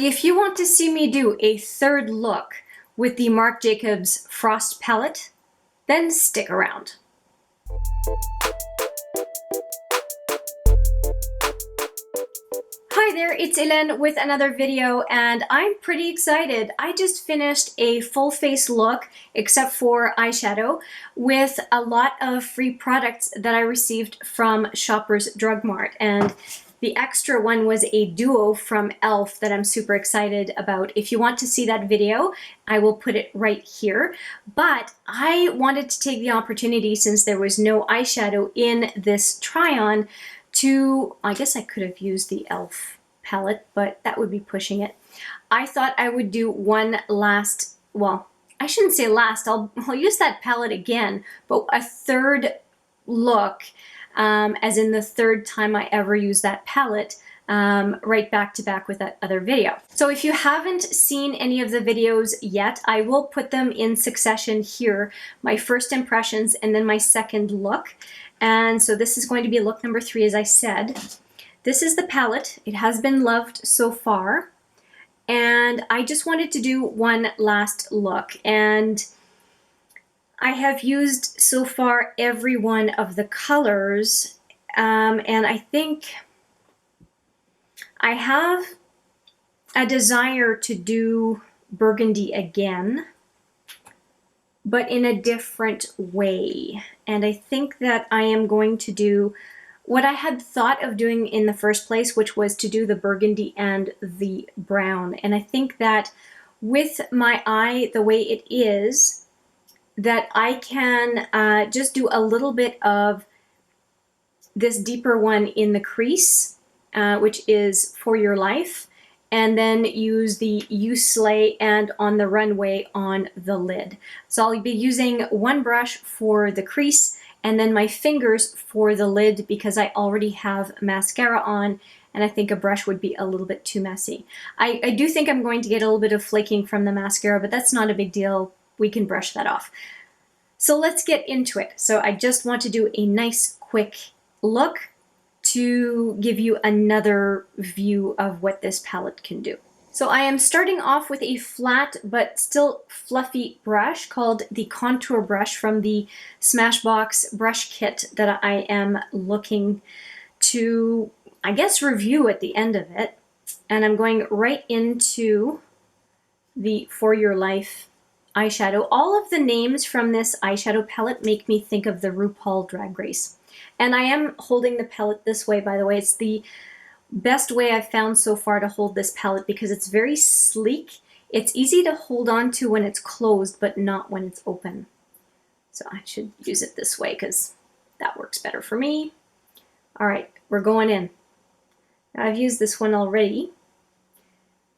If you want to see me do a third look with the Marc Jacobs Frost palette, then stick around. Hi there, it's Hélène with another video, and I'm pretty excited. I just finished a full face look, except for eyeshadow, with a lot of free products that I received from Shoppers Drug Mart. And the extra one was a duo from e.l.f. that I'm super excited about. If you want to see that video, I will put it right here. But I wanted to take the opportunity, since there was no eyeshadow in this try-on, to, I guess I could have used the e.l.f. palette, but that would be pushing it. I thought I would do one last, well, I shouldn't say last, I'll use that palette again, but a third look, as in the third time I ever use that palette, right back to back with that other video. So if you haven't seen any of the videos yet, I will put them in succession here, my first impressions and then my second look. And so this is going to be look number 3, as I said. This is the palette. It has been loved so far. And I just wanted to do one last look. And I have used so far every one of the colors. And I think I have a desire to do burgundy again, but in a different way. And I think that I am going to do what I had thought of doing in the first place, which was to do the burgundy and the brown. And I think that with my eye the way it is, that I can just do a little bit of this deeper one in the crease, which is For Your Life, and then use the You Slay and On the Runway on the lid. So I'll be using one brush for the crease and then my fingers for the lid, because I already have mascara on and I think a brush would be a little bit too messy. I do think I'm going to get a little bit of flaking from the mascara, but that's not a big deal. We can brush that off. So let's get into it. So I just want to do a nice quick look to give you another view of what this palette can do. So I am starting off with a flat but still fluffy brush called the Contour Brush from the Smashbox brush kit that I am looking to, I guess, review at the end of it. And I'm going right into the For Your Life eyeshadow. All of the names from this eyeshadow palette make me think of the RuPaul Drag Race. And I am holding the palette this way, by the way. It's the best way I've found so far to hold this palette because it's very sleek. It's easy to hold on to when it's closed, but not when it's open. So I should use it this way because that works better for me. All right, we're going in. Now, I've used this one already,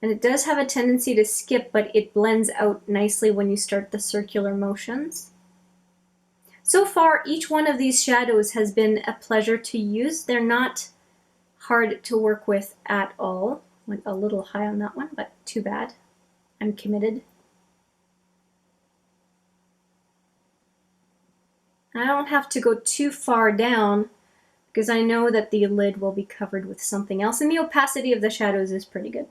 and it does have a tendency to skip, but it blends out nicely when you start the circular motions. So far, each one of these shadows has been a pleasure to use. They're not hard to work with at all. Went a little high on that one, but too bad. I'm committed. I don't have to go too far down because I know that the lid will be covered with something else, and the opacity of the shadows is pretty good.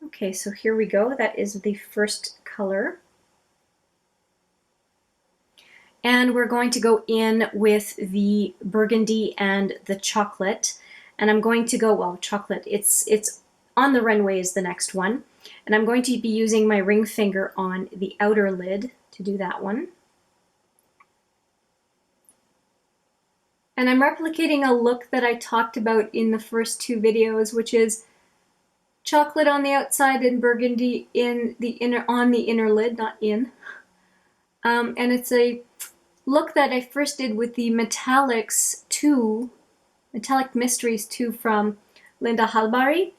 Okay, so here we go. That is the first color. And we're going to go in with the burgundy and the chocolate. And I'm going to go, well, chocolate, it's On the Runway is the next one. And I'm going to be using my ring finger on the outer lid to do that one. And I'm replicating a look that I talked about in the first 2 videos, which is chocolate on the outside and burgundy in the on the inner lid, not in. And it's a look that I first did with the Metallics 2, Metallic Mysteries 2 from Linda Halbari,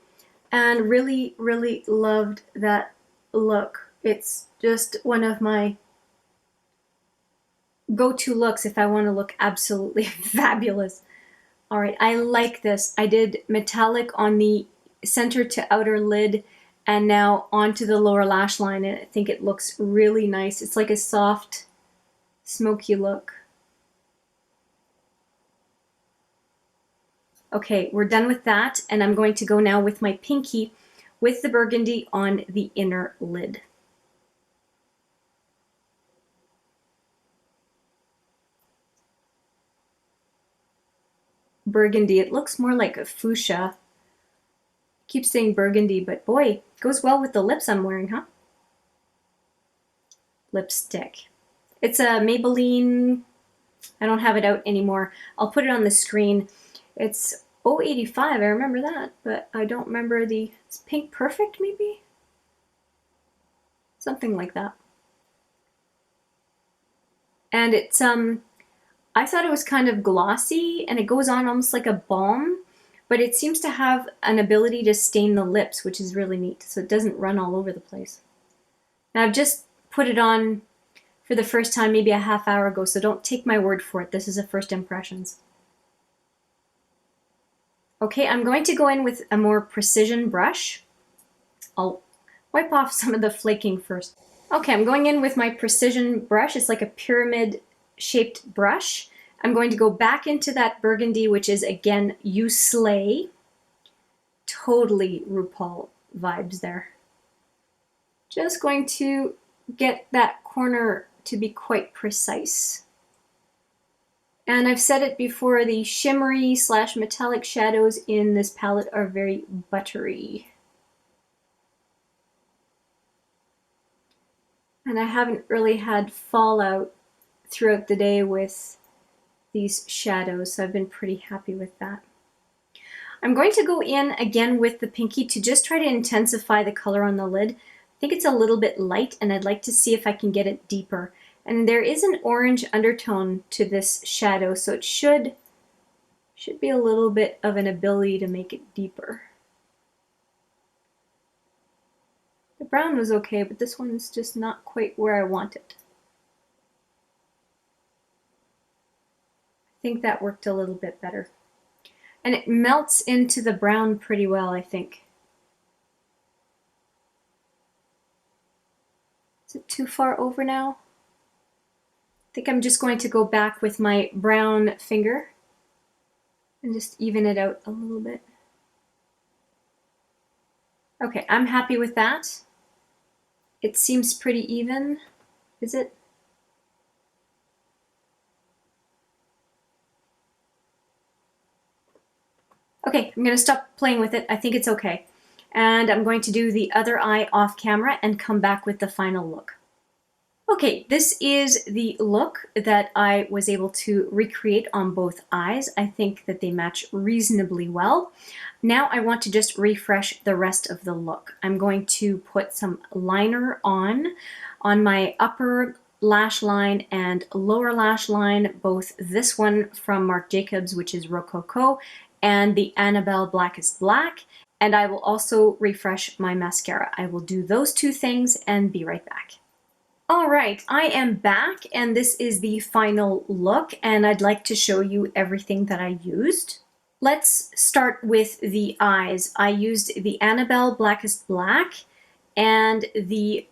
and really, really loved that look. It's just one of my go-to looks if I want to look absolutely fabulous. All right, I like this. I did metallic on the center to outer lid And now onto the lower lash line, and I think it looks really nice. It's like a soft, smoky look. Okay, we're done with that, and I'm going to go now with my pinky with the burgundy on the inner lid. Burgundy, it looks more like a fuchsia. Keep saying burgundy, but boy, it goes well with the lips I'm wearing, huh? Lipstick. It's a Maybelline, I don't have it out anymore. I'll put it on the screen. It's 085, I remember that, but I don't remember it's Pink Perfect maybe? Something like that. And it's, I thought it was kind of glossy, and it goes on almost like a balm, but it seems to have an ability to stain the lips, which is really neat, so it doesn't run all over the place. Now I've just put it on for the first time maybe a half hour ago, so don't take my word for it. This is a first impressions. Okay, I'm going to go in with a more precision brush. I'll wipe off some of the flaking first. Okay, I'm going in with my precision brush. It's like a pyramid shaped brush. I'm going to go back into that burgundy, which is again, You Slay. Totally RuPaul vibes there. Just going to get that corner to be quite precise. And I've said it before, the shimmery / metallic shadows in this palette are very buttery. And I haven't really had fallout throughout the day with these shadows, so I've been pretty happy with that. I'm going to go in again with the pinky to just try to intensify the color on the lid. I think it's a little bit light, and I'd like to see if I can get it deeper. And there is an orange undertone to this shadow, so it should be a little bit of an ability to make it deeper. The brown was okay, but this one's just not quite where I want it. I think that worked a little bit better. And it melts into the brown pretty well, I think. Is it too far over now? I think I'm just going to go back with my brown finger and just even it out a little bit. Okay, I'm happy with that. It seems pretty even, is it? Okay, I'm gonna stop playing with it. I think it's okay. And I'm going to do the other eye off camera and come back with the final look. Okay, this is the look that I was able to recreate on both eyes. I think that they match reasonably well. Now I want to just refresh the rest of the look. I'm going to put some liner on my upper lash line and lower lash line, both this one from Marc Jacobs, which is Rococo, and the Annabelle Blackest Black. And I will also refresh my mascara. I will do those two things and be right back. All right, I am back, and this is the final look, and I'd like to show you everything that I used. Let's start with the eyes. I used the Annabelle Blackest Black and the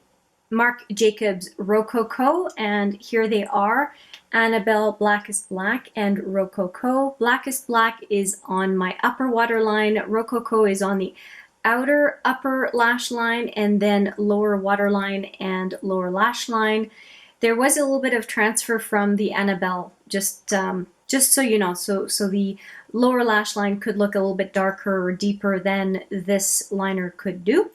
Marc Jacobs Rococo, and here they are, Annabelle Blackest Black and Rococo. Blackest Black is on my upper waterline, Rococo is on the outer upper lash line, and then lower waterline and lower lash line. There was a little bit of transfer from the Annabelle, just so you know. So the lower lash line could look a little bit darker or deeper than this liner could do.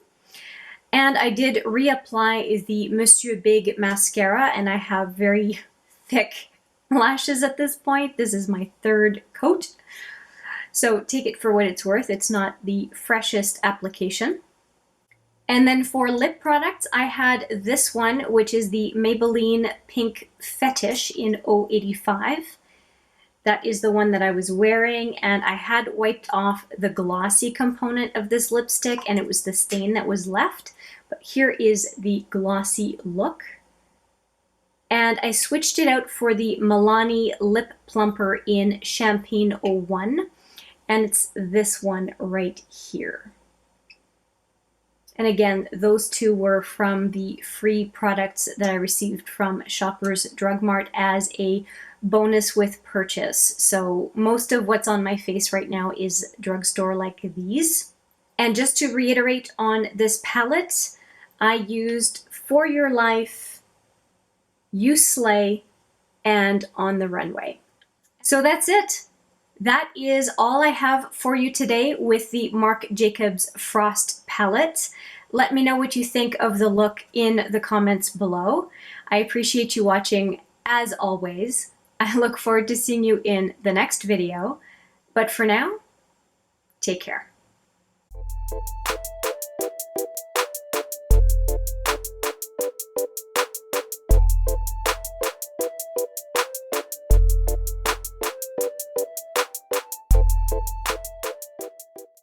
And I did reapply the Monsieur Big mascara, and I have very thick lashes at this point. This is my third coat. So take it for what it's worth. It's not the freshest application. And then for lip products, I had this one, which is the Maybelline Pink Fetish in 085. That is the one that I was wearing, and I had wiped off the glossy component of this lipstick, and it was the stain that was left. But here is the glossy look. And I switched it out for the Milani Lip Plumper in Champagne 01. And it's this one right here. And again, those two were from the free products that I received from Shoppers Drug Mart as a bonus with purchase. So most of what's on my face right now is drugstore like these. And just to reiterate on this palette, I used For Your Life, You Slay, and On the Runway. So that's it. That is all I have for you today with the Marc Jacobs Frost palette. Let me know what you think of the look in the comments below. I appreciate you watching as always. I look forward to seeing you in the next video. But for now, take care.